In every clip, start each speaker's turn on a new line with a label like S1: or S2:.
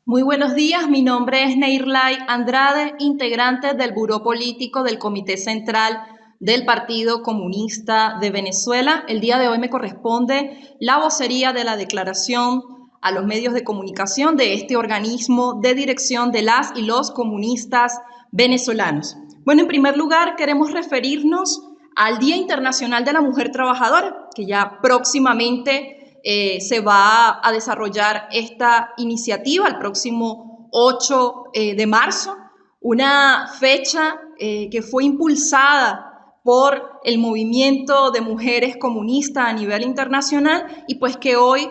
S1: Muy buenos días, mi nombre es Neirlay Andrade, integrante del Buró Político del Comité Central del Partido Comunista de Venezuela. El día de hoy me corresponde la vocería de la declaración a los medios de comunicación de este organismo de dirección de las y los comunistas venezolanos. Bueno, en primer lugar, queremos referirnos al Día Internacional de la Mujer Trabajadora, que ya próximamente se va a desarrollar esta iniciativa el próximo 8 de marzo, una fecha que fue impulsada por el movimiento de mujeres comunistas a nivel internacional y pues que hoy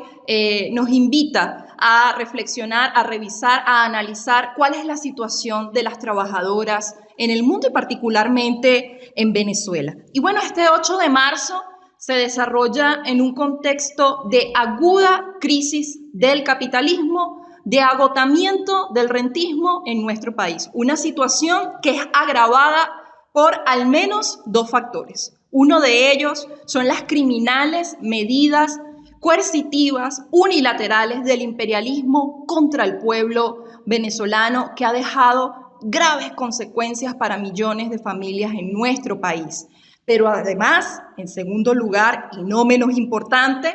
S1: nos invita a reflexionar, a revisar, a analizar cuál es la situación de las trabajadoras en el mundo y particularmente en Venezuela. Y bueno, este 8 de marzo se desarrolla en un contexto de aguda crisis del capitalismo, de agotamiento del rentismo en nuestro país. Una situación que es agravada por al menos dos factores. Uno de ellos son las criminales medidas coercitivas, unilaterales del imperialismo contra el pueblo venezolano, que ha dejado graves consecuencias para millones de familias en nuestro país. Pero además, en segundo lugar, y no menos importante,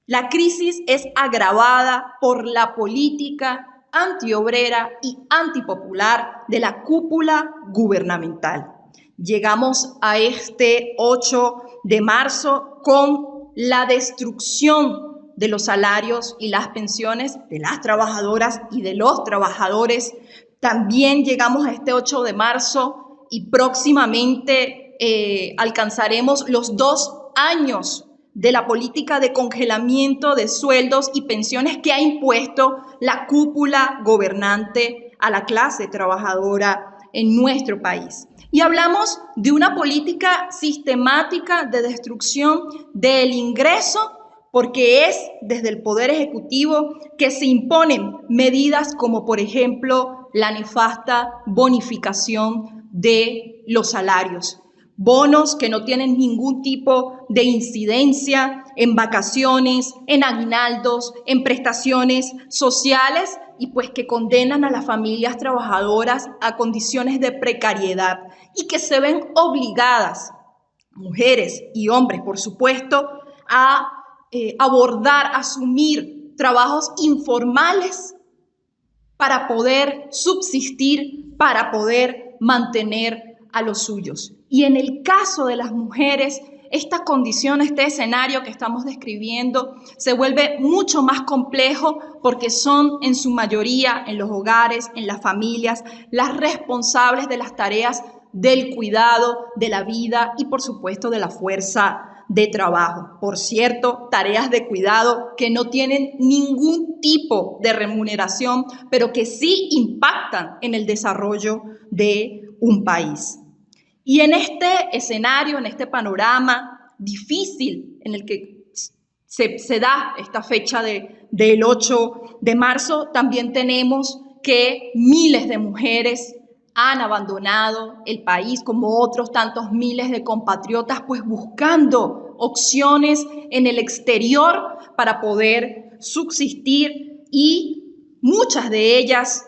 S1: la crisis es agravada por la política antiobrera y antipopular de la cúpula gubernamental. Llegamos a este 8 de marzo con la destrucción de los salarios y las pensiones de las trabajadoras y de los trabajadores. También llegamos a este 8 de marzo y próximamente alcanzaremos los 2 años de la política de congelamiento de sueldos y pensiones que ha impuesto la cúpula gobernante a la clase trabajadora en nuestro país. Y hablamos de una política sistemática de destrucción del ingreso, porque es desde el Poder Ejecutivo que se imponen medidas como, por ejemplo, la nefasta bonificación de los salarios. Bonos que no tienen ningún tipo de incidencia en vacaciones, en aguinaldos, en prestaciones sociales y pues que condenan a las familias trabajadoras a condiciones de precariedad y que se ven obligadas, mujeres y hombres por supuesto, a abordar, asumir trabajos informales para poder subsistir, para poder mantener a los suyos. Y en el caso de las mujeres, esta condición, este escenario que estamos describiendo se vuelve mucho más complejo porque son en su mayoría en los hogares, en las familias, las responsables de las tareas del cuidado, de la vida y por supuesto de la fuerza de trabajo. Por cierto, tareas de cuidado que no tienen ningún tipo de remuneración, pero que sí impactan en el desarrollo de un país. Y en este escenario, en este panorama difícil en el que se da esta fecha del 8 de marzo, también tenemos que miles de mujeres han abandonado el país, como otros tantos miles de compatriotas, pues buscando opciones en el exterior para poder subsistir y muchas de ellas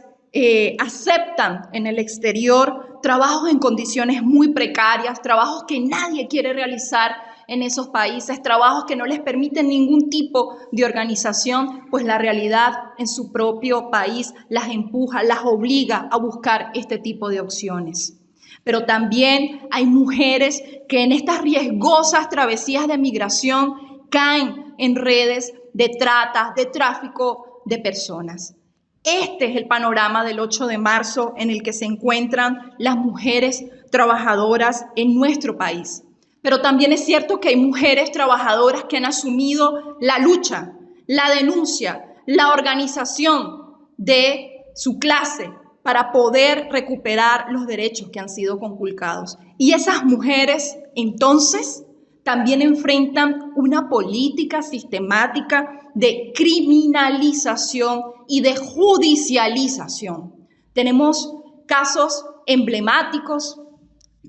S1: aceptan en el exterior trabajos en condiciones muy precarias, trabajos que nadie quiere realizar en esos países, trabajos que no les permiten ningún tipo de organización, pues la realidad en su propio país las empuja, las obliga a buscar este tipo de opciones. Pero también hay mujeres que en estas riesgosas travesías de migración caen en redes de trata, de tráfico de personas. Este es el panorama del 8 de marzo en el que se encuentran las mujeres trabajadoras en nuestro país. Pero también es cierto que hay mujeres trabajadoras que han asumido la lucha, la denuncia, la organización de su clase para poder recuperar los derechos que han sido conculcados. Y esas mujeres, entonces, también enfrentan una política sistemática de criminalización y de judicialización. Tenemos casos emblemáticos,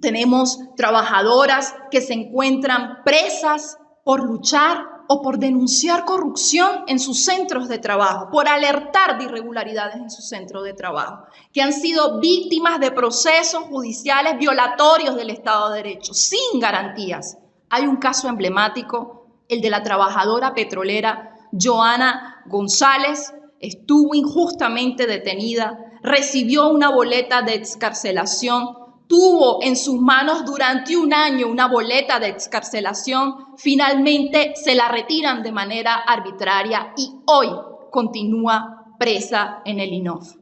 S1: tenemos trabajadoras que se encuentran presas por luchar o por denunciar corrupción en sus centros de trabajo, por alertar de irregularidades en sus centros de trabajo, que han sido víctimas de procesos judiciales violatorios del Estado de Derecho, sin garantías. Hay un caso emblemático, el de la trabajadora petrolera Joana González. Estuvo injustamente detenida, recibió una boleta de excarcelación, tuvo en sus manos durante un año una boleta de excarcelación, finalmente se la retiran de manera arbitraria y hoy continúa presa en el INOF.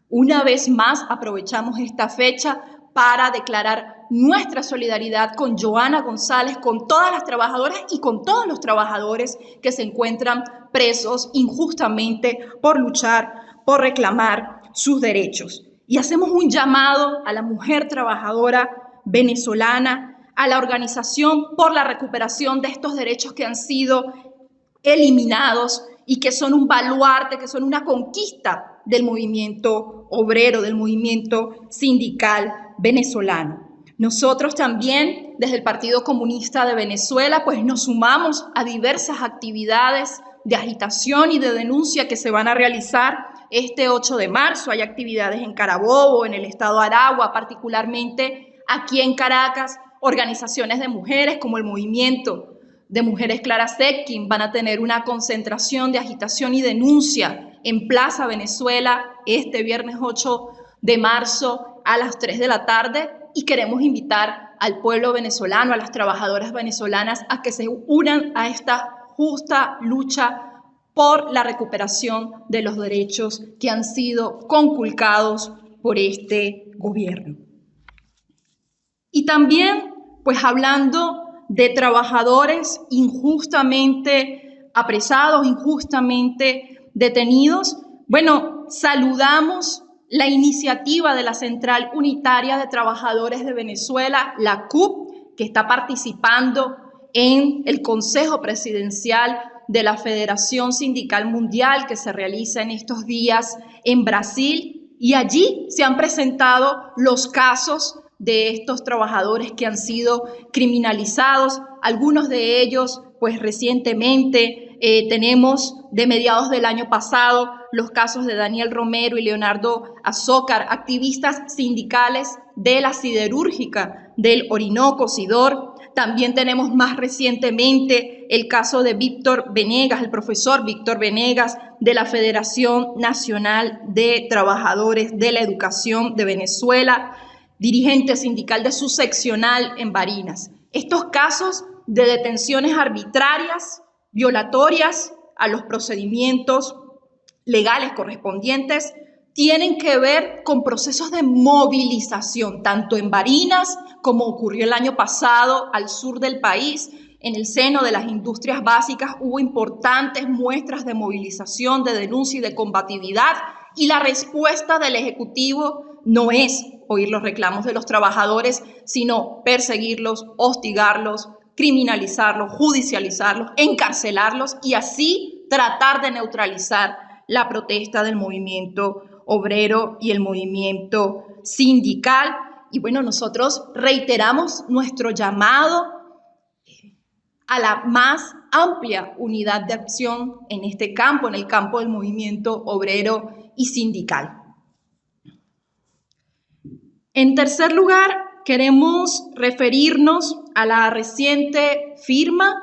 S1: Una vez más aprovechamos esta fecha para declarar nuestra solidaridad con Joana González, con todas las trabajadoras y con todos los trabajadores que se encuentran presos injustamente por luchar, por reclamar sus derechos. Y hacemos un llamado a la mujer trabajadora venezolana, a la Organización por la Recuperación de estos derechos que han sido eliminados y que son un baluarte, que son una conquista del movimiento obrero, del movimiento sindical venezolano. Nosotros también, desde el Partido Comunista de Venezuela, pues nos sumamos a diversas actividades de agitación y de denuncia que se van a realizar este 8 de marzo. Hay actividades en Carabobo, en el estado Aragua, particularmente aquí en Caracas, organizaciones de mujeres como el Movimiento de Mujeres Clara Zetkin van a tener una concentración de agitación y denuncia en Plaza Venezuela este viernes 8 de marzo a las 3 de la tarde y queremos invitar al pueblo venezolano, a las trabajadoras venezolanas a que se unan a esta justa lucha por la recuperación de los derechos que han sido conculcados por este gobierno. Y también, pues hablando de trabajadores injustamente apresados, injustamente detenidos, bueno, saludamos la iniciativa de la Central Unitaria de Trabajadores de Venezuela, la CUP, que está participando en el Consejo Presidencial de la Federación Sindical Mundial que se realiza en estos días en Brasil, y allí se han presentado los casos de estos trabajadores que han sido criminalizados, algunos de ellos pues recientemente tenemos de mediados del año pasado los casos de Daniel Romero y Leonardo Azócar, activistas sindicales de la siderúrgica del Orinoco, Sidor. También tenemos más recientemente el caso de Víctor Venegas, el profesor Víctor Venegas de la Federación Nacional de Trabajadores de la Educación de Venezuela, dirigente sindical de su seccional en Barinas. Estos casos de detenciones arbitrarias, violatorias a los procedimientos legales correspondientes, tienen que ver con procesos de movilización, tanto en Barinas como ocurrió el año pasado al sur del país. En el seno de las industrias básicas hubo importantes muestras de movilización, de denuncia y de combatividad, y la respuesta del Ejecutivo no es oír los reclamos de los trabajadores, sino perseguirlos, hostigarlos, criminalizarlos, judicializarlos, encarcelarlos y así tratar de neutralizar la protesta del movimiento obrero y el movimiento sindical. Y bueno, nosotros reiteramos nuestro llamado a la más amplia unidad de acción en este campo, en el campo del movimiento obrero y sindical. En tercer lugar, queremos referirnos a la reciente firma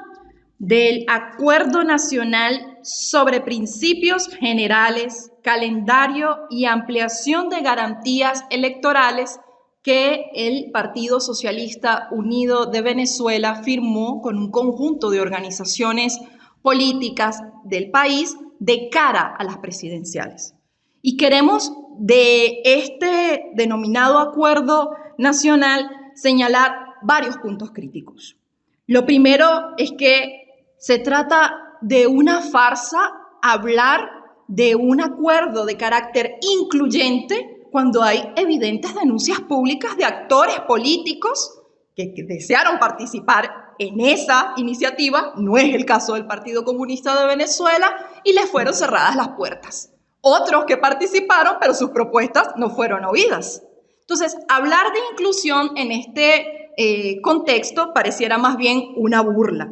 S1: del Acuerdo Nacional sobre Principios Generales, Calendario y Ampliación de Garantías Electorales que el Partido Socialista Unido de Venezuela firmó con un conjunto de organizaciones políticas del país de cara a las presidenciales. Y queremos de este denominado Acuerdo Nacional señalar varios puntos críticos. Lo primero es que se trata de una farsa hablar de un acuerdo de carácter incluyente cuando hay evidentes denuncias públicas de actores políticos que desearon participar en esa iniciativa, no es el caso del Partido Comunista de Venezuela, y les fueron cerradas las puertas. Otros que participaron, pero sus propuestas no fueron oídas. Entonces, hablar de inclusión en este contexto pareciera más bien una burla.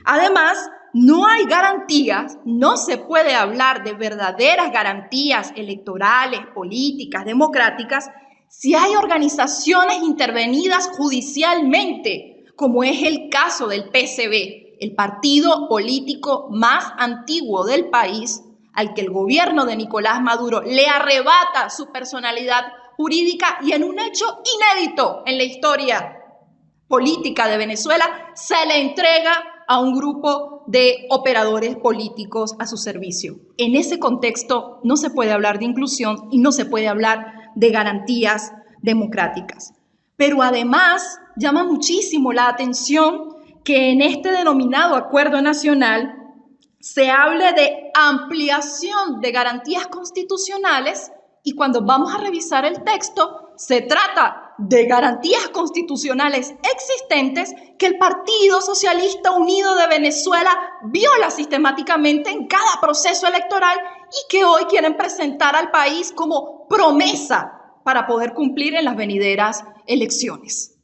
S1: Además, no hay garantías, no se puede hablar de verdaderas garantías electorales, políticas, democráticas, si hay organizaciones intervenidas judicialmente, como es el caso del PCB, el partido político más antiguo del país, al que el gobierno de Nicolás Maduro le arrebata su personalidad jurídica y en un hecho inédito en la historia política de Venezuela, se le entrega a un grupo de operadores políticos a su servicio. En ese contexto no se puede hablar de inclusión y no se puede hablar de garantías democráticas. Pero además llama muchísimo la atención que en este denominado acuerdo nacional se hable de ampliación de garantías constitucionales y cuando vamos a revisar el texto se trata de garantías constitucionales existentes que el Partido Socialista Unido de Venezuela viola sistemáticamente en cada proceso electoral y que hoy quieren presentar al país como promesa para poder cumplir en las venideras elecciones.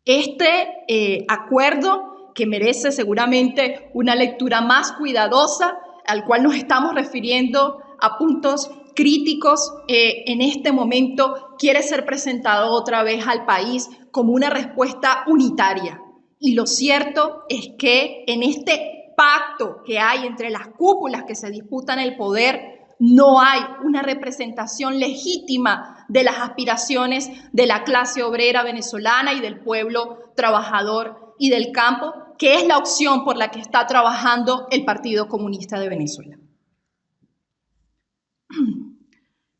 S1: Este acuerdo, que merece seguramente una lectura más cuidadosa, al cual nos estamos refiriendo a puntos críticos, en este momento quiere ser presentado otra vez al país como una respuesta unitaria. Y lo cierto es que en este pacto que hay entre las cúpulas que se disputan el poder, no hay una representación legítima de las aspiraciones de la clase obrera venezolana y del pueblo trabajador y del campo, que es la opción por la que está trabajando el Partido Comunista de Venezuela.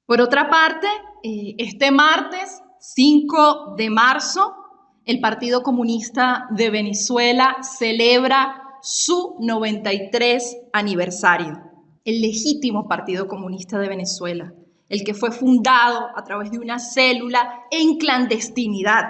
S1: Por otra parte, este martes 5 de marzo, el Partido Comunista de Venezuela celebra su 93 aniversario. El legítimo Partido Comunista de Venezuela, el que fue fundado a través de una célula en clandestinidad.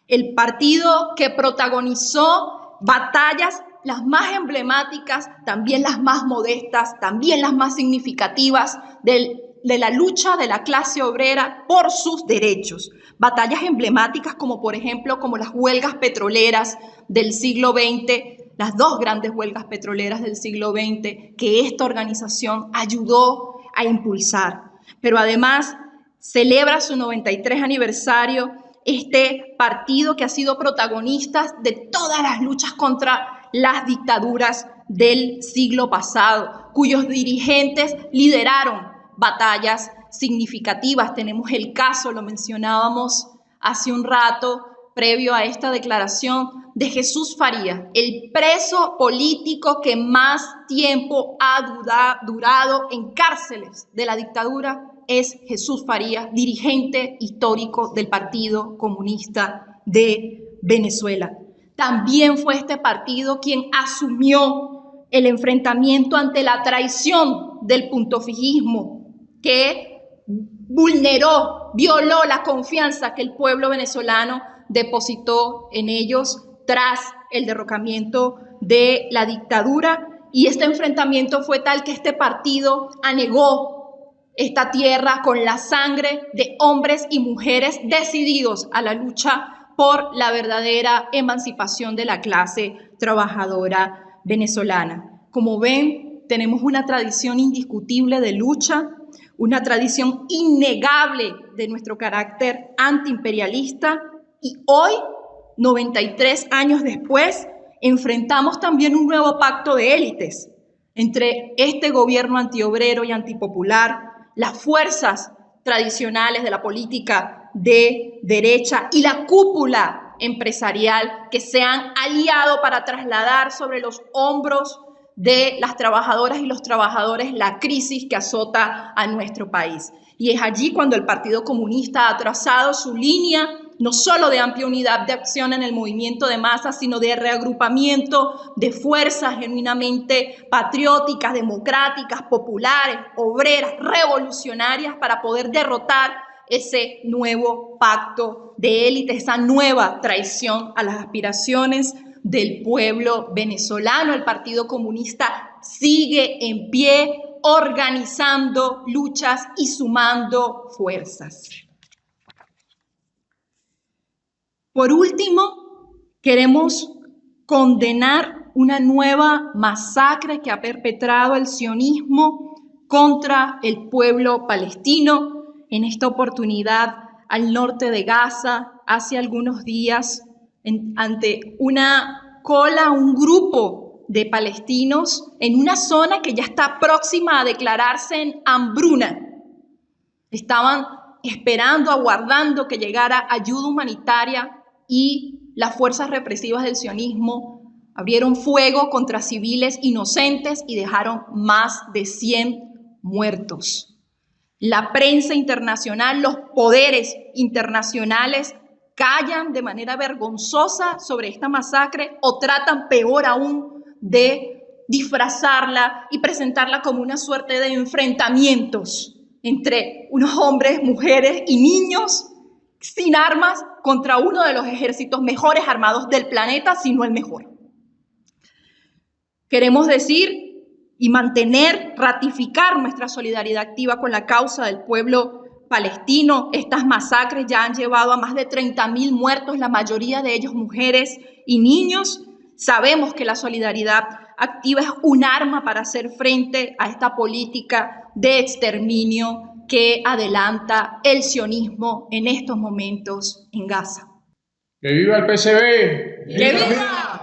S1: El partido que protagonizó batallas, las más emblemáticas, también las más modestas, también las más significativas de la lucha de la clase obrera por sus derechos. Batallas emblemáticas como, por ejemplo, como las huelgas petroleras del siglo XX, las dos grandes huelgas petroleras del siglo XX que esta organización ayudó a impulsar. Pero además celebra su 93 aniversario este partido que ha sido protagonista de todas las luchas contra las dictaduras del siglo pasado, cuyos dirigentes lideraron batallas significativas. Tenemos el caso, lo mencionábamos hace un rato, previo a esta declaración, de Jesús Farías, el preso político que más tiempo ha durado en cárceles de la dictadura es Jesús Farías, dirigente histórico del Partido Comunista de Venezuela. También fue este partido quien asumió el enfrentamiento ante la traición del puntofijismo, que vulneró, violó la confianza que el pueblo venezolano depositó en ellos tras el derrocamiento de la dictadura, y este enfrentamiento fue tal que este partido anegó esta tierra con la sangre de hombres y mujeres decididos a la lucha por la verdadera emancipación de la clase trabajadora venezolana. Como ven, tenemos una tradición indiscutible de lucha, una tradición innegable de nuestro carácter antiimperialista, y hoy, 93 años después, enfrentamos también un nuevo pacto de élites entre este gobierno antiobrero y antipopular, las fuerzas tradicionales de la política de derecha y la cúpula empresarial que se han aliado para trasladar sobre los hombros de las trabajadoras y los trabajadores la crisis que azota a nuestro país. Y es allí cuando el Partido Comunista ha trazado su línea no solo de amplia unidad de acción en el movimiento de masas, sino de reagrupamiento de fuerzas genuinamente patrióticas, democráticas, populares, obreras, revolucionarias, para poder derrotar ese nuevo pacto de élites, esa nueva traición a las aspiraciones del pueblo venezolano. El Partido Comunista sigue en pie, organizando luchas y sumando fuerzas. Por último, queremos condenar una nueva masacre que ha perpetrado el sionismo contra el pueblo palestino, en esta oportunidad al norte de Gaza, hace algunos días, ante una cola, un grupo de palestinos en una zona que ya está próxima a declararse en hambruna. Estaban esperando, aguardando que llegara ayuda humanitaria y las fuerzas represivas del sionismo abrieron fuego contra civiles inocentes y dejaron más de 100 muertos. La prensa internacional, los poderes internacionales callan de manera vergonzosa sobre esta masacre o tratan, peor aún, de disfrazarla y presentarla como una suerte de enfrentamientos entre unos hombres, mujeres y niños sin armas contra uno de los ejércitos mejores armados del planeta, si no el mejor. Queremos decir y mantener, ratificar nuestra solidaridad activa con la causa del pueblo palestino. Estas masacres ya han llevado a más de 30.000 muertos, la mayoría de ellos mujeres y niños. Sabemos que la solidaridad activa es un arma para hacer frente a esta política de exterminio que adelanta el sionismo en estos momentos en Gaza.
S2: ¡Que viva el PSV!
S1: ¡Que viva!